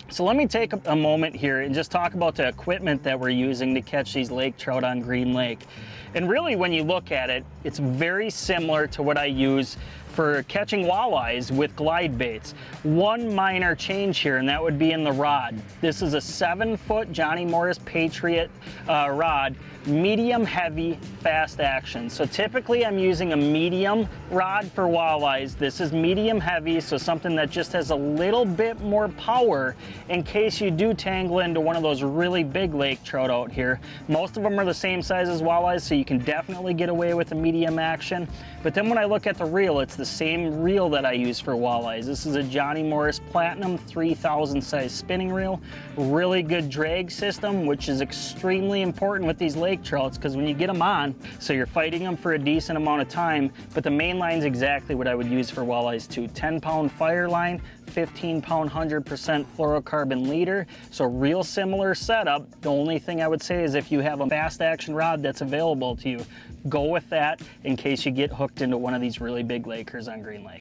So let me take a moment here and just talk about the equipment that we're using to catch these lake trout on Green Lake. And really, when you look at it, it's very similar to what I use for catching walleyes with glide baits. One minor change here, and that would be in the rod. This is a 7-foot Johnny Morris Patriot rod, medium heavy, fast action. So typically I'm using a medium rod for walleyes. This is medium heavy, so something that just has a little bit more power in case you do tangle into one of those really big lake trout out here. Most of them are the same size as walleyes, so you can definitely get away with a medium action. But then when I look at the reel, it's the same reel that I use for walleyes. This is a Johnny Morris Platinum 3000 size spinning reel. Really good drag system, which is extremely important with these lake trouts, because when you get them on, so you're fighting them for a decent amount of time, but the main line's exactly what I would use for walleyes too. 10-pound fire line, 15-pound 100% fluorocarbon leader, so real similar setup. The only thing I would say is if you have a fast action rod that's available to you, go with that in case you get hooked into one of these really big lakers on Green Lake.